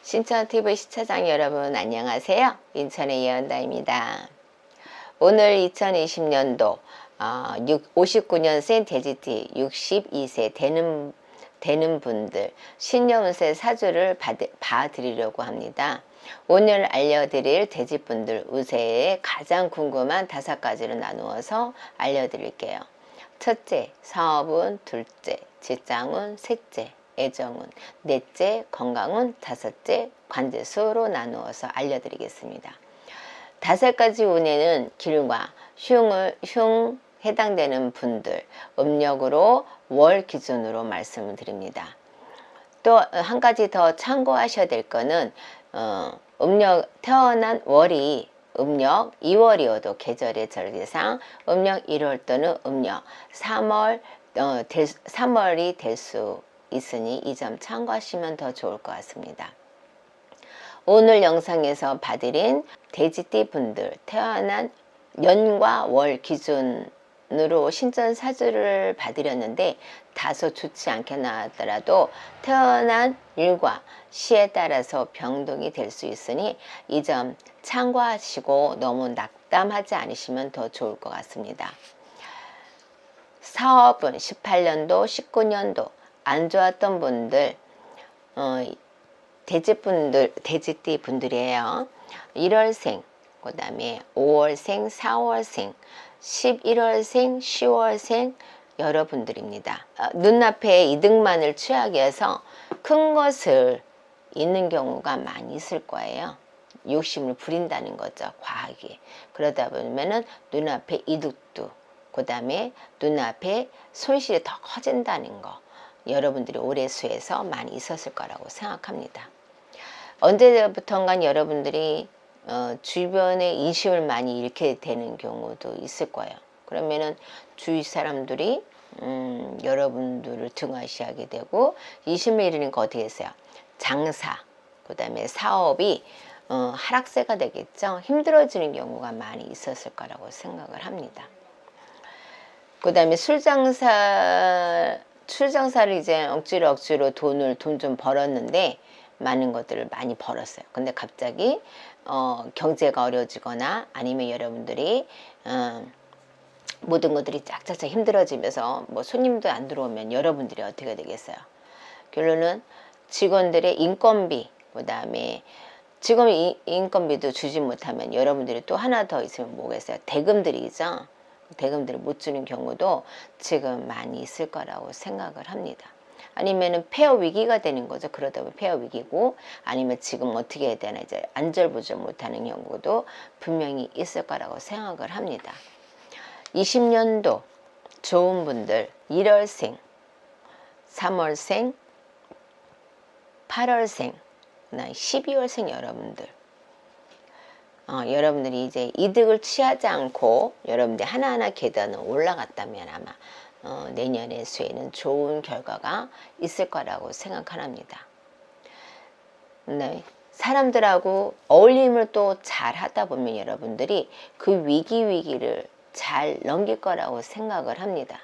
신천TV 시청자 여러분 안녕하세요. 인천의 예언다입니다. 오늘 2020년도 59년생 돼지띠 62세 되는 분들 신년운세 사주를 봐드리려고 합니다. 오늘 알려드릴 돼지분들 운세에 가장 궁금한 5가지로 나누어서 알려드릴게요. 첫째, 사업운, 둘째, 직장운, 셋째, 애정운, 넷째, 건강운, 다섯째, 관제수로 나누어서 알려드리겠습니다. 5가지 운에는 길과 흉 해당되는 분들 음력으로 월 기준으로 말씀을 드립니다. 또 한 가지 더 참고하셔야 될 거는 음력 태어난 월이 음력 2월이어도 계절의 절기상 음력 1월 또는 음력 3월이 될 수 있으니 이 점 참고하시면 더 좋을 것 같습니다. 오늘 영상에서 봐드린 돼지띠 분들 태어난 년과 월 기준으로 신전 사주를 봐드렸는데 다소 좋지 않게 나왔더라도 태어난 일과 시에 따라서 변동이 될 수 있으니 이 점 참고하시고 너무 낙담하지 않으시면 더 좋을 것 같습니다. 사업은 18년도 19년도 안 좋았던 분들 돼지띠 분들이에요. 1월생, 그 다음에 5월생, 4월생, 11월생, 10월생 여러분들입니다. 눈앞에 이득만을 취하기 위해서 큰 것을 잊는 경우가 많이 있을 거예요. 욕심을 부린다는 거죠. 과하게. 그러다 보면은 눈앞에 이득도, 그 다음에 눈앞에 손실이 더 커진다는 거 여러분들이 올해 수에서 많이 있었을 거라고 생각합니다. 언제부턴가 여러분들이 주변에 인심을 많이 잃게 되는 경우도 있을 거예요. 그러면은 주위 사람들이 여러분들을 등하시하게 되고 인심을 잃는 거 어떻게 했어요? 장사, 그 다음에 사업이 하락세가 되겠죠. 힘들어지는 경우가 많이 있었을 거라고 생각을 합니다. 그 다음에 출장사를 이제 억지로 돈 좀 벌었는데 많은 것들을 많이 벌었어요. 근데 갑자기 경제가 어려워지거나 아니면 여러분들이 모든 것들이 짝짝짝 힘들어지면서 뭐 손님도 안 들어오면 여러분들이 어떻게 되겠어요? 결론은 직원들의 인건비, 그 다음에 직원 인건비도 주지 못하면 여러분들이 또 하나 더 있으면 뭐겠어요? 대금들이죠. 대금들을 못 주는 경우도 지금 많이 있을 거라고 생각을 합니다. 아니면은 폐허 위기가 되는 거죠. 그러다 보면 폐허 위기고 아니면 지금 어떻게 해야 되나 이제 안절부절 못하는 경우도 분명히 있을 거라고 생각을 합니다. 20년도 좋은 분들 1월생, 3월생, 8월생, 12월생 여러분들 여러분들이 이제 이득을 취하지 않고 여러분들이 하나하나 계단을 올라갔다면 아마 내년의 수에는 좋은 결과가 있을 거라고 생각합니다. 네, 사람들하고 어울림을 또 잘 하다 보면 여러분들이 그 위기를 잘 넘길 거라고 생각을 합니다.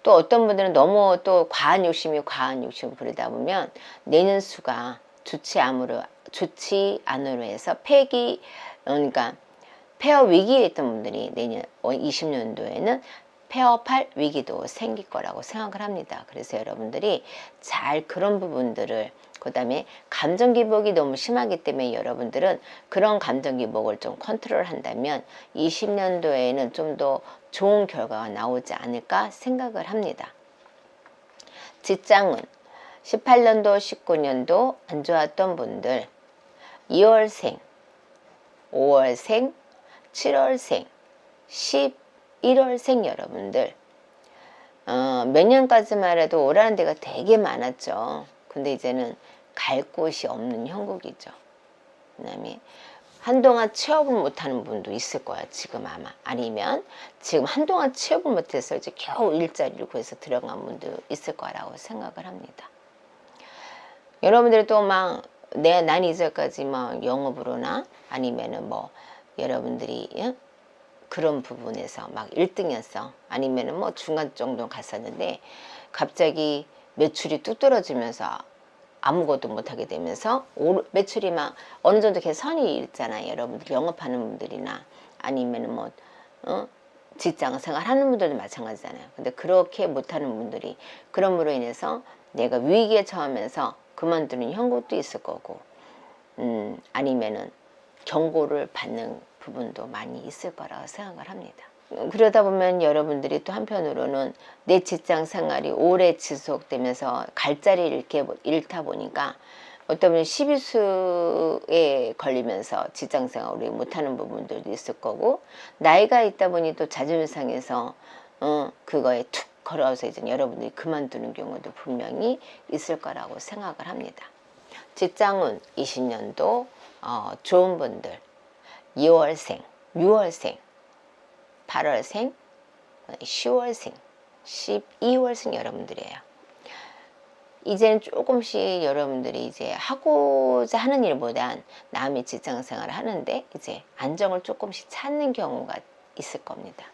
또 어떤 분들은 너무 또 과한 욕심을 부리다 보면 내년 수가 좋지 않으로 해서 그러니까 폐허 위기에 있던 분들이 내년 20년도에는 폐업할 위기도 생길 거라고 생각을 합니다. 그래서 여러분들이 잘 그런 부분들을 그 다음에 감정 기복이 너무 심하기 때문에 여러분들은 그런 감정 기복을 좀 컨트롤 한다면 20년도에는 좀 더 좋은 결과가 나오지 않을까 생각을 합니다. 직장은 18년도 19년도 안 좋았던 분들 2월생, 5월생, 7월생, 11월생 여러분들 몇 년까지만 해도 오라는 데가 되게 많았죠. 근데 이제는 갈 곳이 없는 형국이죠. 그 다음에 한동안 취업을 못하는 분도 있을 거야 지금 아마. 아니면 지금 한동안 취업을 못해서 이제 겨우 일자리를 구해서 들어간 분도 있을 거라고 생각을 합니다. 여러분들이 또 막 난 이제까지 막 영업으로나 아니면은 뭐 여러분들이 그런 부분에서 막 1등이었어. 아니면은 뭐 중간 정도 갔었는데 갑자기 매출이 뚝 떨어지면서 아무것도 못하게 되면서 매출이 막 어느 정도 개선이 있잖아요. 여러분들 영업하는 분들이나 아니면 뭐 직장 생활하는 분들도 마찬가지잖아요. 근데 그렇게 못하는 분들이 그럼으로 인해서 내가 위기에 처하면서 그만두는 형국도 있을 거고 아니면은 경고를 받는 부분도 많이 있을 거라고 생각을 합니다. 그러다 보면 여러분들이 또 한편으로는 내 직장 생활이 오래 지속되면서 갈자리를 이렇게 잃다 보니까 어떤 분은 시비수에 걸리면서 직장 생활을 못하는 부분들도 있을 거고, 나이가 있다 보니 또 자존심 상해서 그거에 툭 걸어서 이제 여러분들이 그만두는 경우도 분명히 있을 거라고 생각을 합니다. 직장운 20년도 좋은 분들 2월생, 6월생, 8월생, 10월생, 12월생 여러분들이에요. 이제는 조금씩 여러분들이 이제 하고자 하는 일보단 남의 직장 생활을 하는데 이제 안정을 조금씩 찾는 경우가 있을 겁니다.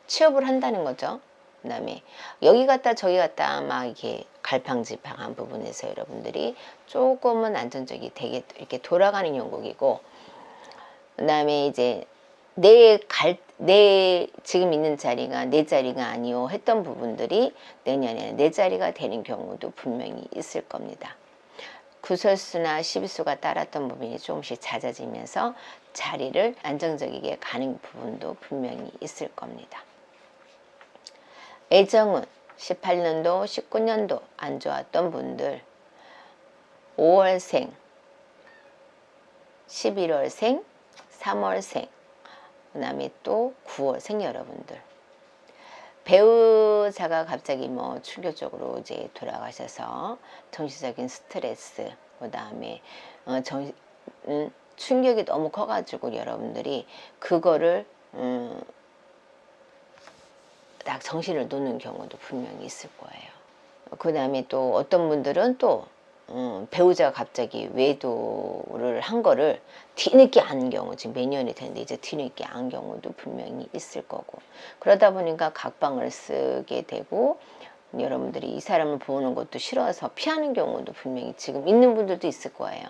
취업을 한다는 거죠. 그 다음에 여기 갔다 저기 갔다 막 이렇게 갈팡질팡한 부분에서 여러분들이 조금은 안정적이 되게 이렇게 돌아가는 형국이고, 그 다음에 이제 내 지금 있는 자리가 내 자리가 아니오 했던 부분들이 내년에는 내 자리가 되는 경우도 분명히 있을 겁니다. 구설수나 시비수가 따랐던 부분이 조금씩 잦아지면서 자리를 안정적이게 가는 부분도 분명히 있을 겁니다. 애정은 18년도, 19년도 안 좋았던 분들 5월생, 11월생, 3월생, 그 다음에 또 9월생 여러분들, 배우자가 갑자기 뭐 충격적으로 이제 돌아가셔서 정신적인 스트레스, 그 다음에 충격이 너무 커가지고 여러분들이 그거를 딱 정신을 놓는 경우도 분명히 있을 거예요. 그 다음에 또 어떤 분들은 또 배우자가 갑자기 외도를 한 거를 뒤늦게 안 경우, 지금 몇 년이 됐는데 이제 뒤늦게 안 경우도 분명히 있을 거고, 그러다 보니까 각방을 쓰게 되고 여러분들이 이 사람을 보는 것도 싫어서 피하는 경우도 분명히 지금 있는 분들도 있을 거예요.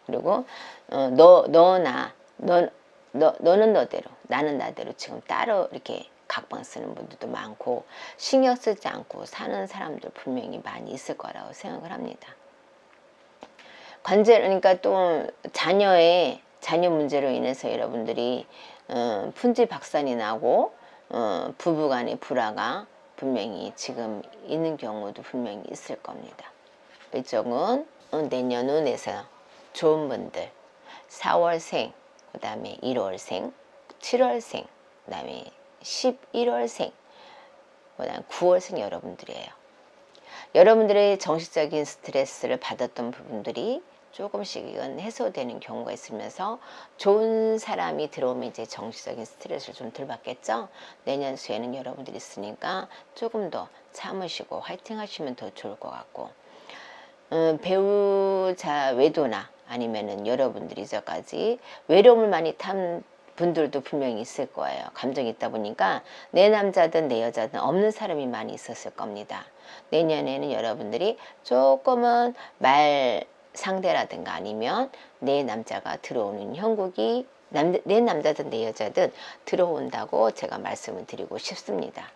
그리고 너는 너대로 나는 나대로 지금 따로 이렇게 각방 쓰는 분들도 많고 신경 쓰지 않고 사는 사람들 분명히 많이 있을 거라고 생각을 합니다. 그러니까 또 자녀 문제로 인해서 여러분들이 분지박산이 나고 부부간의 불화가 분명히 지금 있는 경우도 분명히 있을 겁니다. 이쪽은 내년 운에서 좋은 분들 4월생, 그 다음에 1월생, 7월생, 그 다음에 11월생, 그 다음에 9월생 여러분들이에요. 여러분들의 정신적인 스트레스를 받았던 부분들이 조금씩은 해소되는 경우가 있으면서 좋은 사람이 들어오면 이제 정신적인 스트레스를 좀 덜 받겠죠. 내년 수에는 여러분들이 있으니까 조금 더 참으시고 화이팅 하시면 더 좋을 것 같고, 배우자 외도나 아니면은 여러분들이 저까지 외로움을 많이 탄 분들도 분명히 있을 거예요. 감정이 있다 보니까 내 남자든 내 여자든 없는 사람이 많이 있었을 겁니다. 내년에는 여러분들이 조금은 말 상대라든가 아니면 내 남자가 들어오는 형국이 내 남자든 내 여자든 들어온다고 제가 말씀을 드리고 싶습니다.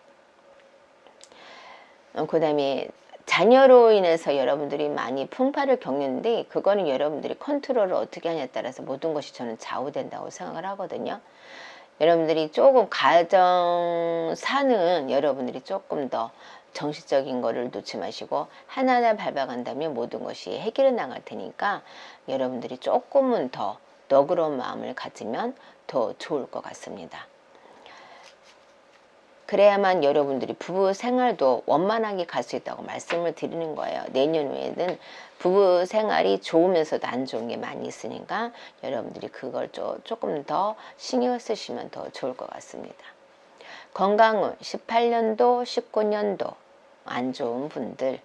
그 다음에 자녀로 인해서 여러분들이 많이 풍파를 겪는데 그거는 여러분들이 컨트롤을 어떻게 하냐에 따라서 모든 것이 저는 좌우된다고 생각을 하거든요. 여러분들이 조금 가정사는 여러분들이 조금 더 정신적인 거를 놓지 마시고 하나하나 밟아간다면 모든 것이 해결해 나갈 테니까 여러분들이 조금은 더 너그러운 마음을 가지면 더 좋을 것 같습니다. 그래야만 여러분들이 부부 생활도 원만하게 갈 수 있다고 말씀을 드리는 거예요. 내년 후에는 부부 생활이 좋으면서도 안 좋은 게 많이 있으니까 여러분들이 그걸 조금 더 신경 쓰시면 더 좋을 것 같습니다. 건강은 18년도, 19년도 안 좋은 분들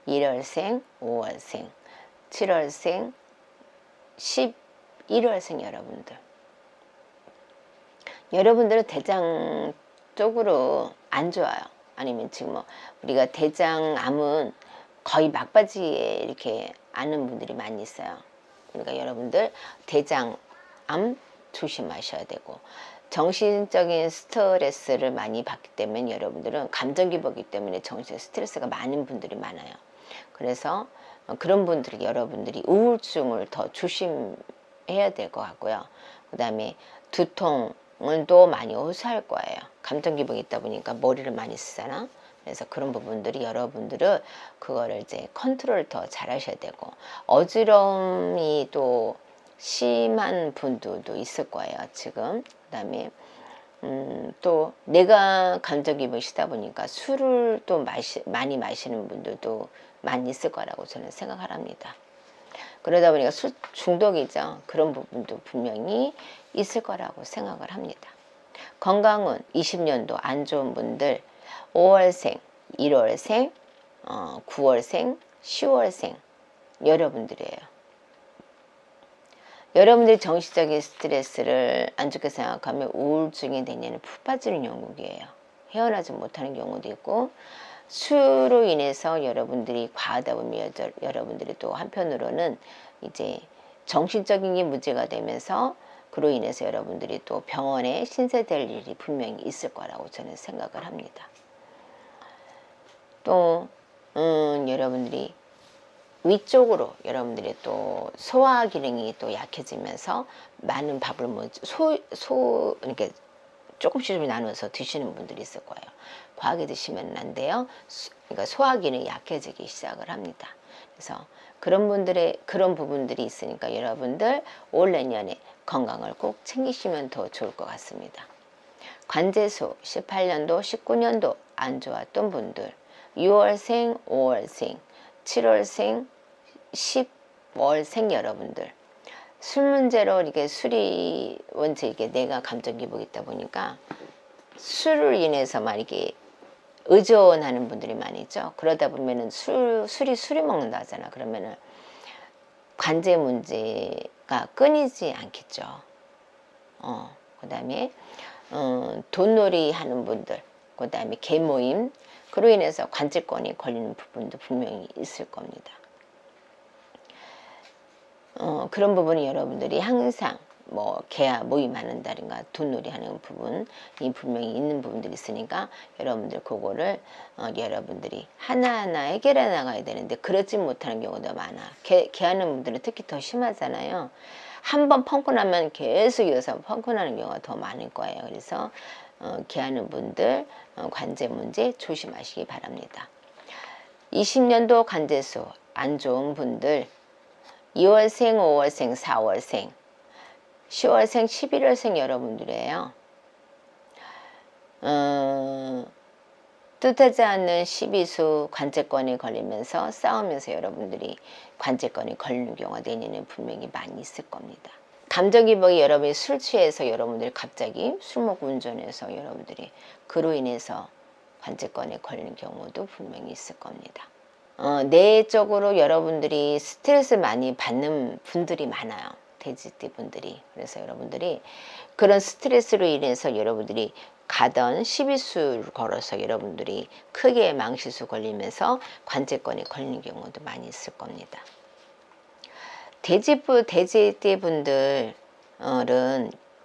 1월생, 5월생, 7월생, 11월생 여러분들은 대장 쪽으로 안 좋아요. 아니면 지금 뭐 우리가 대장암은 거의 막바지에 이렇게 아는 분들이 많이 있어요. 그러니까 여러분들 대장암 조심하셔야 되고, 정신적인 스트레스를 많이 받기 때문에 여러분들은 감정기복이기 때문에 정신 스트레스가 많은 분들이 많아요. 그래서 그런 분들이 여러분들이 우울증을 더 조심해야 될 것 같고요. 그 다음에 두통은 또 많이 호소할 거예요. 감정기복이 있다 보니까 머리를 많이 쓰잖아. 그래서 그런 부분들이 여러분들은 그거를 이제 컨트롤 더 잘 하셔야 되고, 어지러움이 또 심한 분들도 있을 거예요, 지금. 그 다음에 또 내가 감정기복이 시다 보니까 술을 또 많이 마시는 분들도 많이 있을 거라고 저는 생각을 합니다. 그러다 보니까 술 중독이죠. 그런 부분도 분명히 있을 거라고 생각을 합니다. 건강은 20년도 안 좋은 분들, 5월생, 1월생, 9월생, 10월생 여러분들이에요. 여러분들이 정신적인 스트레스를 안 좋게 생각하면 우울증이 내년에 푹 빠지는 영국이에요. 헤어나지 못하는 경우도 있고, 수로 인해서 여러분들이 과하다 보면 여러분들이 또 한편으로는 이제 정신적인 게 문제가 되면서 그로 인해서 여러분들이 또 병원에 신세될 일이 분명히 있을 거라고 저는 생각을 합니다. 또 여러분들이 위쪽으로 여러분들이 또 소화 기능이 또 약해지면서 많은 밥을 이렇게 조금씩 좀 나눠서 드시는 분들이 있을 거예요. 과하게 드시면 안 돼요. 그러니까 소화 기능이 약해지기 시작을 합니다. 그래서 그런 부분들이 있으니까 여러분들 올 내년에 건강을 꼭 챙기시면 더 좋을 것 같습니다. 관제수 18년도, 19년도 안 좋았던 분들, 6월생, 5월생, 7월생, 10월생 여러분들, 술 문제로 이게 술이 원체 이게 내가 감정 기복이 있다 보니까 술을 인해서만 이게 의존하는 분들이 많이 있죠. 그러다 보면은 술이 먹는다 하잖아. 그러면은 관제 문제가 끊이지 않겠죠. 그 다음에 돈놀이 하는 분들, 그 다음에 계모임, 그로 인해서 관제권이 걸리는 부분도 분명히 있을 겁니다. 그런 부분이 여러분들이 항상 뭐 계약 모임하는다든가 돈놀이 하는 부분이 분명히 있는 부분들이 있으니까 여러분들 그거를 여러분들이 하나하나 해결해 나가야 되는데 그러지 못하는 경우도 많아. 계하는 분들은 특히 더 심하잖아요. 한번 펑크 나면 계속 이어서 펑크 나는 경우가 더 많을 거예요. 그래서 계하는 분들 관제 문제 조심하시기 바랍니다. 20년도 관제수 안 좋은 분들, 2월생, 5월생, 4월생, 10월생, 11월생 여러분들이에요. 뜻하지 않는 시비수 관제권이 걸리면서 싸우면서 여러분들이 관제권이 걸리는 경우가 내년에 분명히 많이 있을 겁니다. 감정기복이 여러분이 술 취해서 여러분들이 갑자기 술 먹고 운전해서 여러분들이 그로 인해서 관제권에 걸리는 경우도 분명히 있을 겁니다. 내적으로 여러분들이 스트레스 많이 받는 분들이 많아요. 돼지띠 분들이. 그래서 여러분들이 그런 스트레스로 인해서 여러분들이 가던 시비수를 걸어서 여러분들이 크게 망실수 걸리면서 관제권에 걸리는 경우도 많이 있을 겁니다. 돼지띠 분들은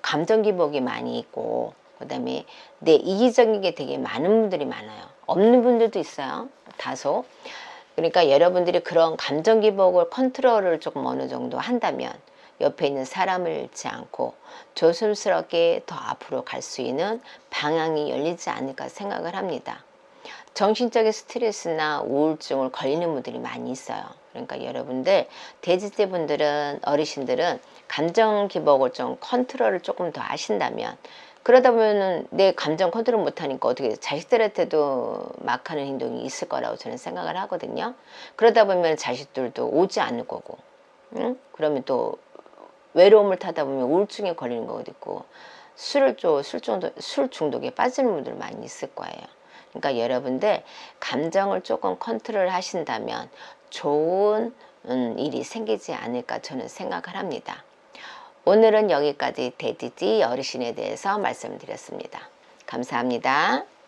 감정기복이 많이 있고, 그 다음에 내 이기적인 게 되게 많은 분들이 많아요. 없는 분들도 있어요. 다소. 그러니까 여러분들이 그런 감정기복을 컨트롤을 조금 어느 정도 한다면 옆에 있는 사람을 잃지 않고 조심스럽게 더 앞으로 갈 수 있는 방향이 열리지 않을까 생각을 합니다. 정신적인 스트레스나 우울증을 걸리는 분들이 많이 있어요. 그러니까 여러분들 돼지띠 분들은, 어르신들은 감정 기복을 좀 컨트롤을 조금 더 하신다면, 그러다 보면은 내 감정 컨트롤 못하니까 어떻게 자식들한테도 막 하는 행동이 있을 거라고 저는 생각을 하거든요. 그러다 보면 자식들도 오지 않을 거고, 그러면 또 외로움을 타다 보면 우울증에 걸리는 것도 있고, 술 중독에 빠지는 분들 많이 있을 거예요. 그러니까 여러분들 감정을 조금 컨트롤 하신다면 좋은 일이 생기지 않을까 저는 생각을 합니다. 오늘은 여기까지 돼지띠 어르신에 대해서 말씀드렸습니다. 감사합니다.